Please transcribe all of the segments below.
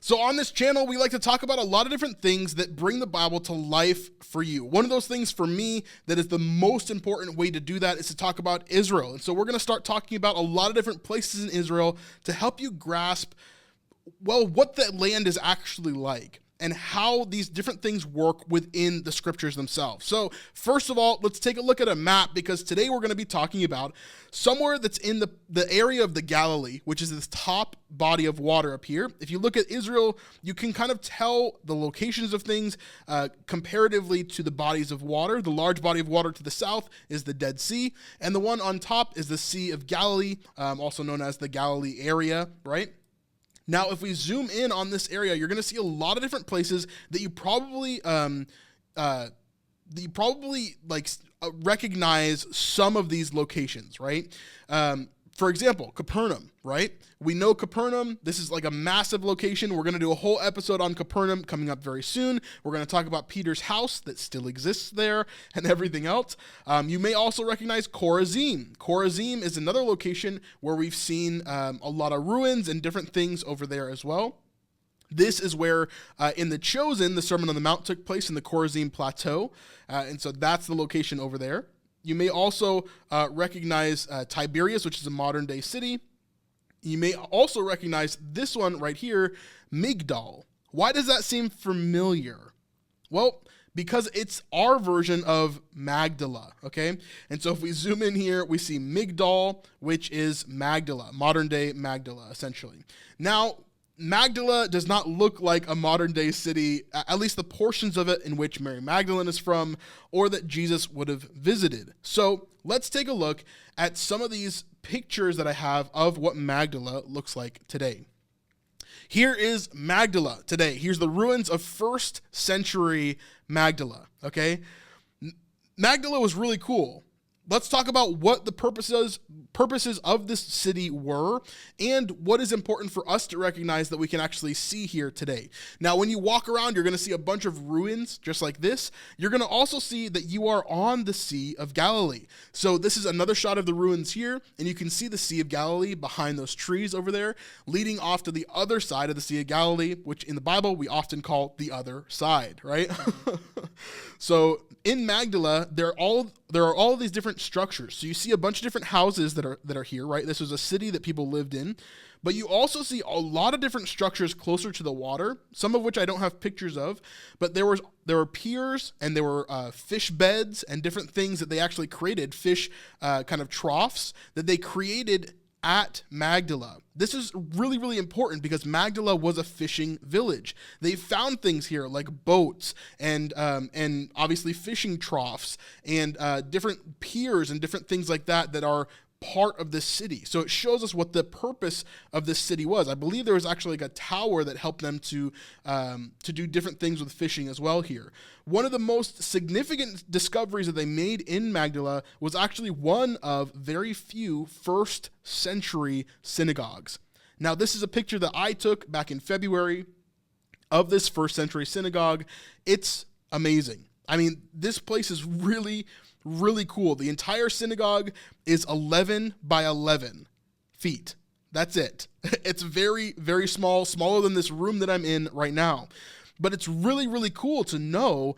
So on this channel, we like to talk about a lot of different things that bring the Bible to life for you. One of those things for me that is the most important way to do that is to talk about Israel. And so we're going to start talking about a lot of different places in Israel to help you grasp, well, what that land is actually like and how these different things work within the scriptures themselves. So first of all, let's take a look at a map, because today we're going to be talking about somewhere that's in the area of the Galilee, which is this top body of water up here. If you look at Israel, you can kind of tell the locations of things comparatively to the bodies of water. The large body of water to the south is the Dead Sea, and the one on top is the Sea of Galilee, also known as the Galilee area, right? Now, if we zoom in on this area, you're going to see a lot of different places that you probably recognize some of these locations, right? For example, Capernaum, right? We know Capernaum. This is like a massive location. We're going to do a whole episode on Capernaum coming up very soon. We're going to talk about Peter's house that still exists there and everything else. You may also recognize Chorazim. Chorazim is another location where we've seen a lot of ruins and different things over there as well. This is where, in The Chosen, the Sermon on the Mount took place in the Chorazim Plateau, and so that's the location over there. You may also recognize Tiberias, which is a modern-day city. You may also recognize this one right here, Migdal. Why does that seem familiar? Well, because it's our version of Magdala, okay? And so if we zoom in here, we see Migdal, which is Magdala, modern-day Magdala, essentially. Now, Magdala does not look like a modern-day city, at least the portions of it in which Mary Magdalene is from, or that Jesus would have visited. So let's take a look at some of these pictures that I have of what Magdala looks like today. Here is Magdala today. Here's the ruins of first century Magdala, okay? Magdala was really cool. Let's talk about what the purposes of this city were and what is important for us to recognize that we can actually see here today. Now, when you walk around, you're going to see a bunch of ruins just like this. You're going to also see that you are on the Sea of Galilee. So this is another shot of the ruins here, and you can see the Sea of Galilee behind those trees over there, leading off to the other side of the Sea of Galilee, which in the Bible we often call the other side, right? So in Magdala, there are all these different structures. So you see a bunch of different houses that are here, right? This was a city that people lived in. But you also see a lot of different structures closer to the water, some of which I don't have pictures of. But there were piers, and there were fish beds and different things that they actually created, fish kind of troughs that they created at Magdala. This is really, really important because Magdala was a fishing village. They found things here like boats and obviously fishing troughs and different piers and different things like that that are part of this city. So it shows us what the purpose of this city was. I believe there was actually like a tower that helped them to do different things with fishing as well here. One of the most significant discoveries that they made in Magdala was actually one of very few first century synagogues. Now, this is a picture that I took back in February of this first century synagogue. It's amazing. I mean, this place is really, really cool. The entire synagogue is 11 by 11 feet. That's it. It's very, very small, smaller than this room that I'm in right now. But it's really, really cool to know,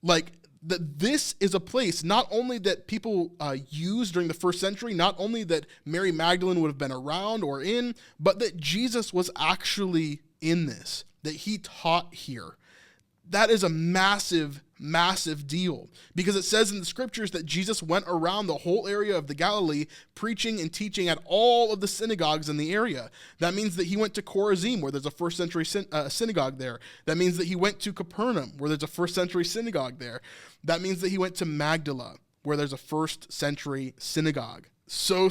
like, that this is a place not only that people used during the first century, not only that Mary Magdalene would have been around or in, but that Jesus was actually in this, that he taught here. That is a massive, massive deal, because it says in the scriptures that Jesus went around the whole area of the Galilee preaching and teaching at all of the synagogues in the area. That means that he went to Chorazim, where there's a first century synagogue there. That means that he went to Capernaum, where there's a first century synagogue there. That means that he went to Magdala, where there's a first century synagogue. So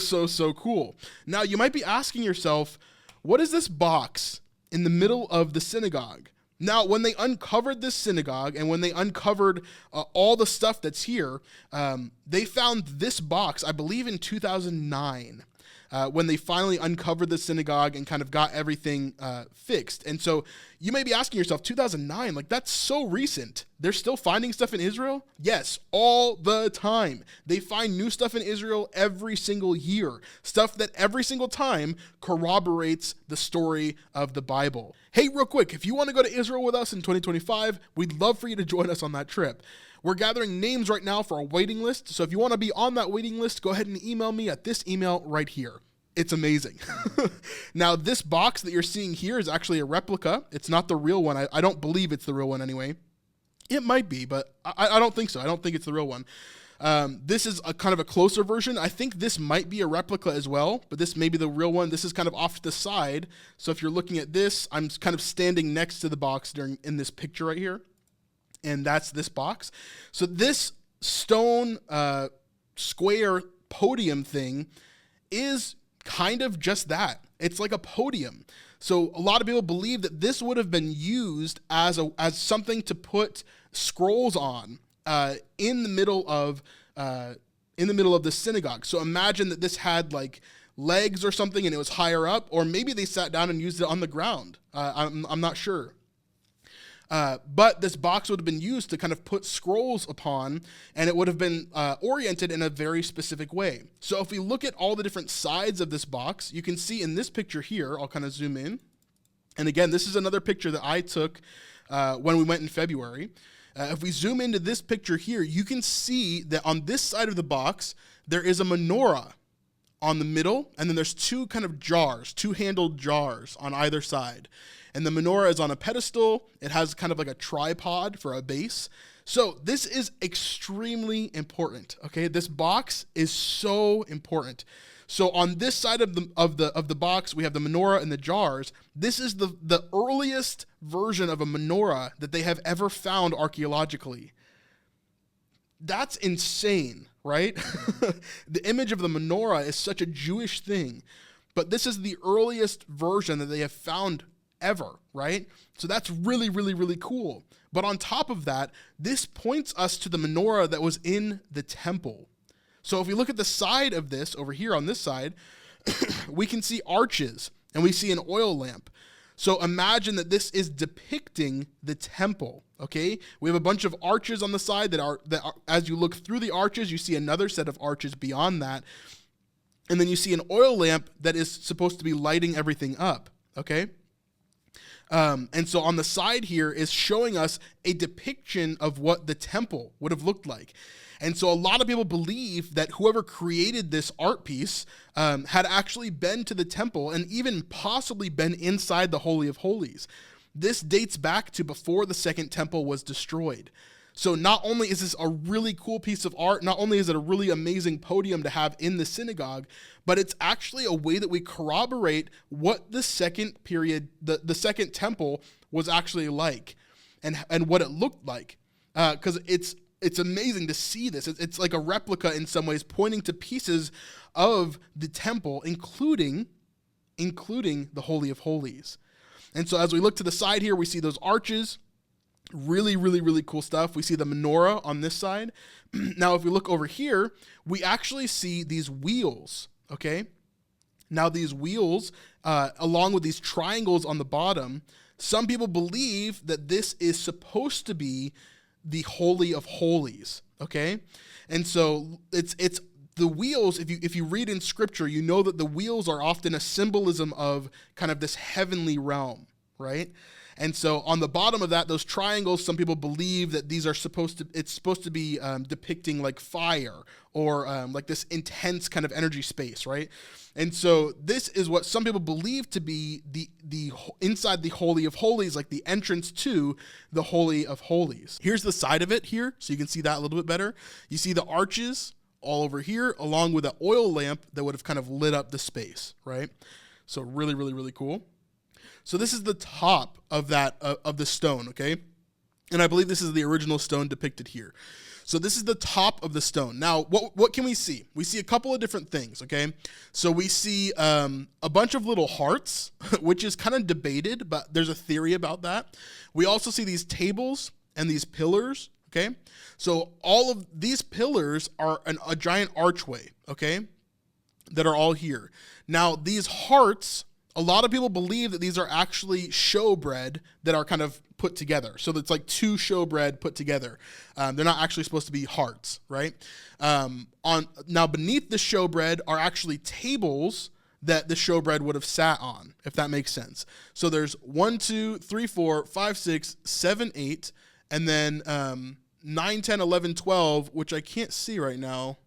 cool. Now, you might be asking yourself, what is this box in the middle of the synagogue? Now, when they uncovered this synagogue and when they uncovered all the stuff that's here, they found this box, I believe in 2009. when they finally uncovered the synagogue and kind of got everything fixed. And so you may be asking yourself, 2009, like that's so recent. They're still finding stuff in Israel? Yes, all the time. They find new stuff in Israel every single year. Stuff that every single time corroborates the story of the Bible. Hey, real quick, if you want to go to Israel with us in 2025, we'd love for you to join us on that trip. We're gathering names right now for a waiting list. So if you want to be on that waiting list, go ahead and email me at this email right here. It's amazing. Now, this box that you're seeing here is actually a replica. It's not the real one. I don't believe it's the real one anyway. It might be, but I don't think so. I don't think it's the real one. This is a kind of a closer version. I think this might be a replica as well, but this may be the real one. This is kind of off to the side. So if you're looking at this, I'm kind of standing next to the box in this picture right here. And that's this box. So this stone square podium thing is kind of just that. It's like a podium. So a lot of people believe that this would have been used as something to put scrolls on in the middle of the synagogue. So imagine that this had like legs or something and it was higher up, or maybe they sat down and used it on the ground. I'm not sure. But this box would have been used to kind of put scrolls upon, and it would have been oriented in a very specific way. So if we look at all the different sides of this box, you can see in this picture here, I'll kind of zoom in. And again, this is another picture that I took when we went in February. If we zoom into this picture here, you can see that on this side of the box, there is a menorah on the middle, and then there's two kind of jars, two-handled jars on either side. And the menorah is on a pedestal. It has kind of like a tripod for a base. So this is extremely important, okay? This box is so important. So on this side of the box, we have the menorah and the jars. This is the earliest version of a menorah that they have ever found archaeologically. That's insane, right? The image of the menorah is such a Jewish thing, but this is the earliest version that they have found ever, right? So that's really, really, really cool. But on top of that, this points us to the menorah that was in the temple. So if we look at the side of this over here on this side, we can see arches and we see an oil lamp. So imagine that this is depicting the temple, okay? We have a bunch of arches on the side that are as you look through the arches, you see another set of arches beyond that. And then you see an oil lamp that is supposed to be lighting everything up, okay? And so on the side here is showing us a depiction of what the temple would have looked like. And so a lot of people believe that whoever created this art piece had actually been to the temple and even possibly been inside the Holy of Holies. This dates back to before the second temple was destroyed. So not only is this a really cool piece of art, not only is it a really amazing podium to have in the synagogue, but it's actually a way that we corroborate what the second period, the second temple was actually like and what it looked like. Because it's amazing to see this. It's like a replica in some ways, pointing to pieces of the temple, including the Holy of Holies. And so as we look to the side here, we see those arches. Really, really, really cool stuff. We see the menorah on this side. Now, if we look over here, we actually see these wheels, okay? Now, these wheels, along with these triangles on the bottom, some people believe that this is supposed to be the Holy of Holies, okay? And so it's the wheels, if you read in Scripture, you know that the wheels are often a symbolism of kind of this heavenly realm, right? And so on the bottom of that, those triangles, some people believe that these are supposed to be depicting like fire or like this intense kind of energy space, right? And so this is what some people believe to be the inside the Holy of Holies, like the entrance to the Holy of Holies. Here's the side of it here, so you can see that a little bit better. You see the arches all over here, along with an oil lamp that would have kind of lit up the space, right? So really, really, really cool. So this is the top of that of the stone, okay? And I believe this is the original stone depicted here. So this is the top of the stone. Now, what can we see? We see a couple of different things, okay? So we see a bunch of little hearts, which is kind of debated, but there's a theory about that. We also see these tables and these pillars, okay? So all of these pillars are a giant archway, okay? that are all here. Now, these hearts, a lot of people believe that these are actually showbread that are kind of put together. So it's like two showbread put together. They're not actually supposed to be hearts, right? Now, beneath the showbread are actually tables that the showbread would have sat on, if that makes sense. So there's 1, 2, 3, 4, 5, 6, 7, 8, and then 9, 10, 11, 12, which I can't see right now.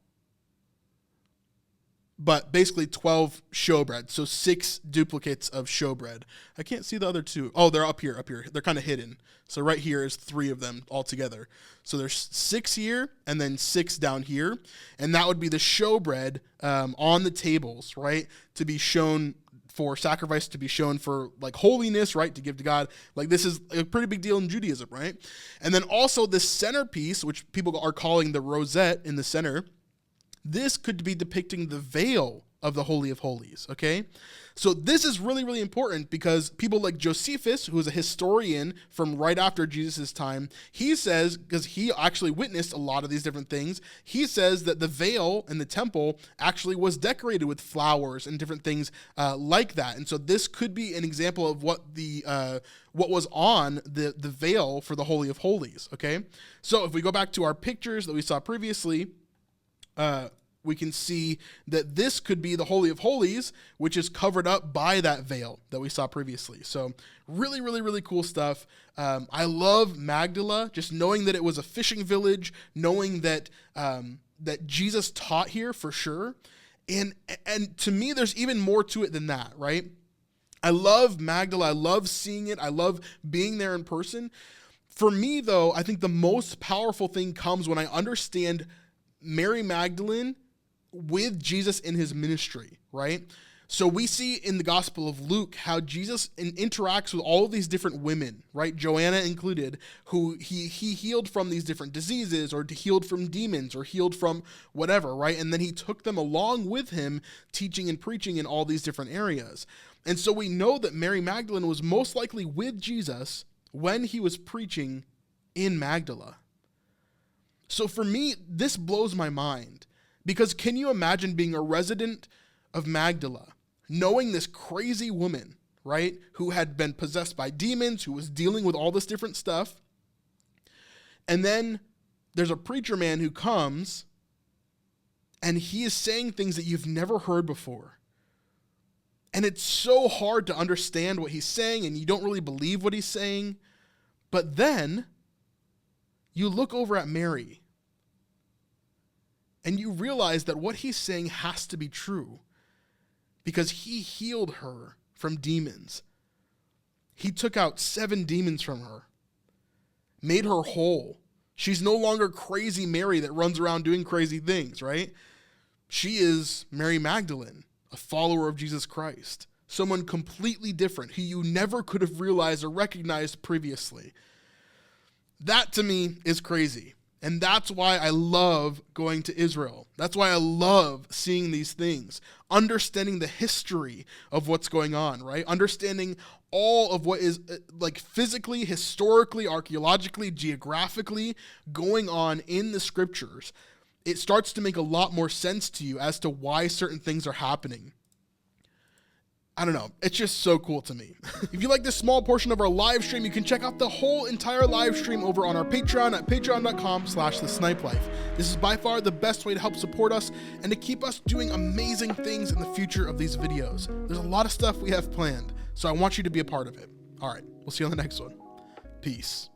But basically 12 showbread, so 6 duplicates of showbread. I can't see the other 2. Oh, they're up here. They're kind of hidden. So right here is 3 of them all together. So there's 6 here and then 6 down here. And that would be the showbread on the tables, right? To be shown for sacrifice, to be shown for like holiness, right? To give to God. Like this is a pretty big deal in Judaism, right? And then also the centerpiece, which people are calling the rosette in the center, this could be depicting the veil of the Holy of Holies, okay? So this is really, really important because people like Josephus, who is a historian from right after Jesus' time, he says, because he actually witnessed a lot of these different things, he says that the veil in the temple actually was decorated with flowers and different things like that. And so this could be an example of what was on the veil for the Holy of Holies, okay? So if we go back to our pictures that we saw previously, we can see that this could be the Holy of Holies, which is covered up by that veil that we saw previously. So really, really, really cool stuff. I love Magdala, just knowing that it was a fishing village, knowing that that Jesus taught here for sure. And to me, there's even more to it than that, right? I love Magdala. I love seeing it. I love being there in person. For me, though, I think the most powerful thing comes when I understand Mary Magdalene with Jesus in his ministry, right? So we see in the Gospel of Luke how Jesus interacts with all of these different women, right? Joanna included, who he healed from these different diseases or healed from demons or healed from whatever, right? And then he took them along with him, teaching and preaching in all these different areas. And so we know that Mary Magdalene was most likely with Jesus when he was preaching in Magdala. So for me, this blows my mind because can you imagine being a resident of Magdala, knowing this crazy woman, right, who had been possessed by demons, who was dealing with all this different stuff, and then there's a preacher man who comes and he is saying things that you've never heard before. And it's so hard to understand what he's saying and you don't really believe what he's saying. But then you look over at Mary and you realize that what he's saying has to be true because he healed her from demons. He took out 7 demons from her, made her whole. She's no longer crazy Mary that runs around doing crazy things, right? She is Mary Magdalene, a follower of Jesus Christ, someone completely different who you never could have realized or recognized previously. That to me is crazy. And that's why I love going to Israel. That's why I love seeing these things, understanding the history of what's going on, right? Understanding all of what is like physically, historically, archaeologically, geographically going on in the scriptures. It starts to make a lot more sense to you as to why certain things are happening. I don't know. It's just so cool to me. If you like this small portion of our live stream, you can check out the whole entire live stream over on our Patreon at patreon.com/thesnipelife. This is by far the best way to help support us and to keep us doing amazing things in the future of these videos. There's a lot of stuff we have planned, so I want you to be a part of it. All right, we'll see you on the next one. Peace.